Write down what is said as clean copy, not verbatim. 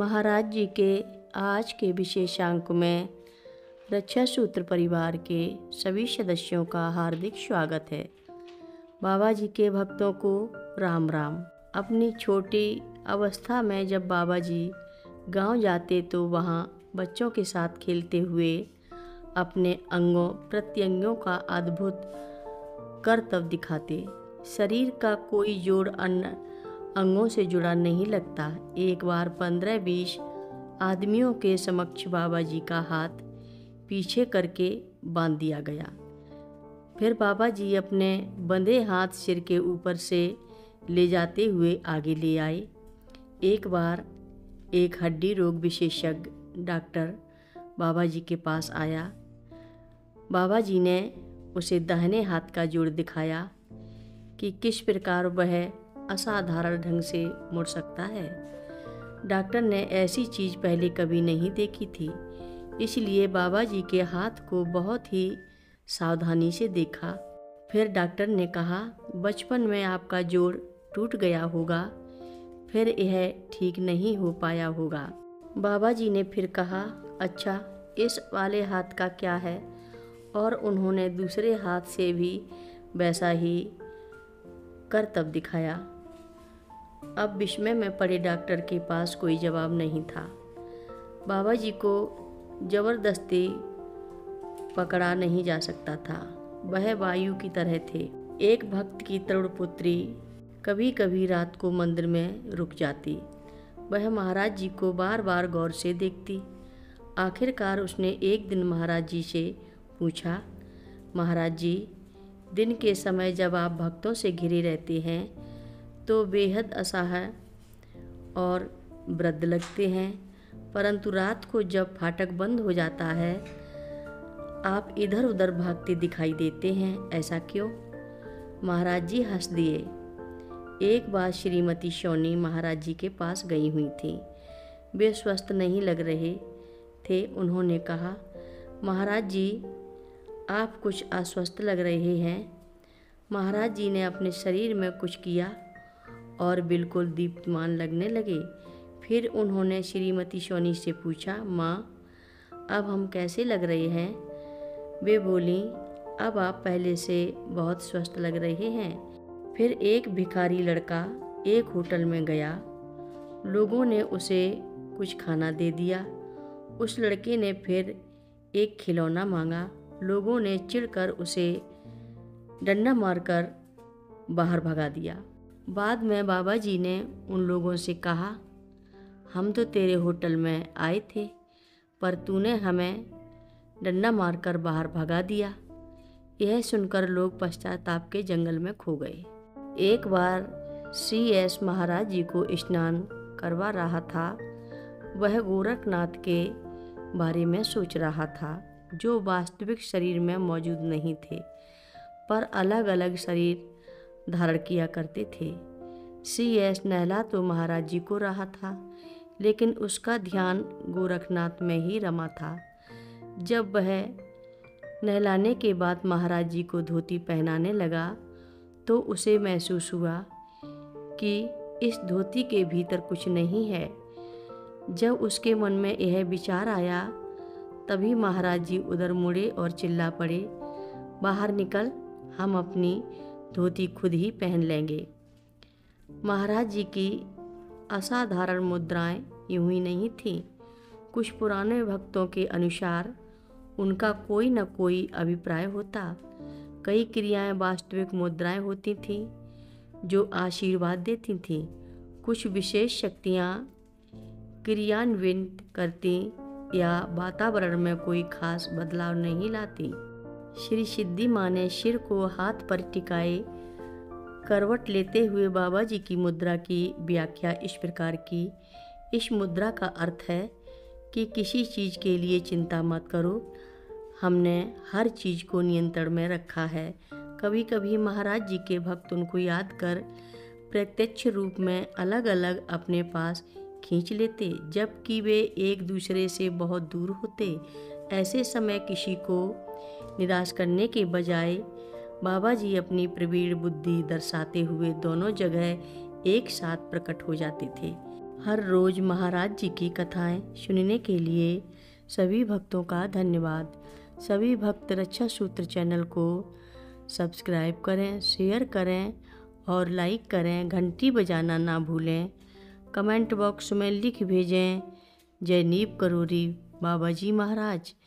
महाराज जी के आज के विशेषांक में रक्षा सूत्र परिवार के सभी सदस्यों का हार्दिक स्वागत है। बाबा जी के भक्तों को राम राम। अपनी छोटी अवस्था में जब बाबा जी गांव जाते तो वहां बच्चों के साथ खेलते हुए अपने अंगों प्रत्यंगों का अद्भुत करतब दिखाते। शरीर का कोई जोड़ अन्य अंगों से जुड़ा नहीं लगता। एक बार 15-20 आदमियों के समक्ष बाबा जी का हाथ पीछे करके बांध दिया गया। फिर बाबा जी अपने बंधे हाथ सिर के ऊपर से ले जाते हुए आगे ले आए। एक बार एक हड्डी रोग विशेषज्ञ डॉक्टर बाबा जी के पास आया। बाबा जी ने उसे दाहिने हाथ का जोड़ दिखाया कि किस प्रकार वह असाधारण ढंग से मुड़ सकता है। डॉक्टर ने ऐसी चीज़ पहले कभी नहीं देखी थी, इसलिए बाबा जी के हाथ को बहुत ही सावधानी से देखा। फिर डॉक्टर ने कहा, बचपन में आपका जोड़ टूट गया होगा, फिर यह ठीक नहीं हो पाया होगा। बाबा जी ने फिर कहा, अच्छा इस वाले हाथ का क्या है? और उन्होंने दूसरे हाथ से भी वैसा ही करतब दिखाया। अब विस्मय में पड़े डॉक्टर के पास कोई जवाब नहीं था। बाबा जी को जबरदस्ती पकड़ा नहीं जा सकता था, वह वायु की तरह थे। एक भक्त की तरुण पुत्री कभी कभी रात को मंदिर में रुक जाती। वह महाराज जी को बार बार गौर से देखती। आखिरकार उसने एक दिन महाराज जी से पूछा, महाराज जी, दिन के समय जब आप भक्तों से घिरे रहते हैं तो बेहद असहाय और वृद्ध लगते हैं, परंतु रात को जब फाटक बंद हो जाता है आप इधर उधर भागते दिखाई देते हैं, ऐसा क्यों? महाराज जी हंस दिए। एक बार श्रीमती सोनी महाराज जी के पास गई हुई थी। वे स्वस्थ नहीं लग रहे थे। उन्होंने कहा, महाराज जी आप कुछ अस्वस्थ लग रहे हैं। महाराज जी ने अपने शरीर में कुछ किया और बिल्कुल दीप्तमान लगने लगे। फिर उन्होंने श्रीमती सोनी से पूछा, माँ अब हम कैसे लग रहे हैं? वे बोली, अब आप पहले से बहुत स्वस्थ लग रहे हैं। फिर एक भिखारी लड़का एक होटल में गया। लोगों ने उसे कुछ खाना दे दिया। उस लड़के ने फिर एक खिलौना मांगा। लोगों ने चिढ़कर उसे डंडा मारकर बाहर भगा दिया। बाद में बाबा जी ने उन लोगों से कहा, हम तो तेरे होटल में आए थे, पर तूने हमें डंडा मारकर बाहर भगा दिया। यह सुनकर लोग पश्चाताप के जंगल में खो गए। एक बार CS महाराज जी को स्नान करवा रहा था। वह गोरखनाथ के बारे में सोच रहा था, जो वास्तविक शरीर में मौजूद नहीं थे, पर अलग अलग शरीर धारण किया करते थे। CS नहला तो महाराज जी को रहा था, लेकिन उसका ध्यान गोरखनाथ में ही रमा था। जब वह नहलाने के बाद महाराज जी को धोती पहनाने लगा तो उसे महसूस हुआ कि इस धोती के भीतर कुछ नहीं है। जब उसके मन में यह विचार आया तभी महाराज जी उधर मुड़े और चिल्ला पड़े, बाहर निकल, हम अपनी धोती खुद ही पहन लेंगे। महाराज जी की असाधारण मुद्राएं यूं ही नहीं थीं। कुछ पुराने भक्तों के अनुसार उनका कोई न कोई अभिप्राय होता। कई क्रियाएं वास्तविक मुद्राएं होती थीं जो आशीर्वाद देती थीं। कुछ विशेष शक्तियां क्रियान्वित करती या वातावरण में कोई खास बदलाव नहीं लाती। श्री सिद्धि माँ ने सिर को हाथ पर टिकाए करवट लेते हुए बाबा जी की मुद्रा की व्याख्या इस प्रकार की, इस मुद्रा का अर्थ है कि किसी चीज़ के लिए चिंता मत करो, हमने हर चीज़ को नियंत्रण में रखा है। कभी कभी महाराज जी के भक्त उनको याद कर प्रत्यक्ष रूप में अलग अलग अपने पास खींच लेते, जबकि वे एक दूसरे से बहुत दूर होते। ऐसे समय किसी को निराश करने के बजाय बाबा जी अपनी प्रवीण बुद्धि दर्शाते हुए दोनों जगह एक साथ प्रकट हो जाते थे। हर रोज़ महाराज जी की कथाएं सुनने के लिए सभी भक्तों का धन्यवाद। सभी भक्त रक्षा सूत्र चैनल को सब्सक्राइब करें, शेयर करें और लाइक करें। घंटी बजाना ना भूलें। कमेंट बॉक्स में लिख भेजें, जय नीव करोरी बाबा जी महाराज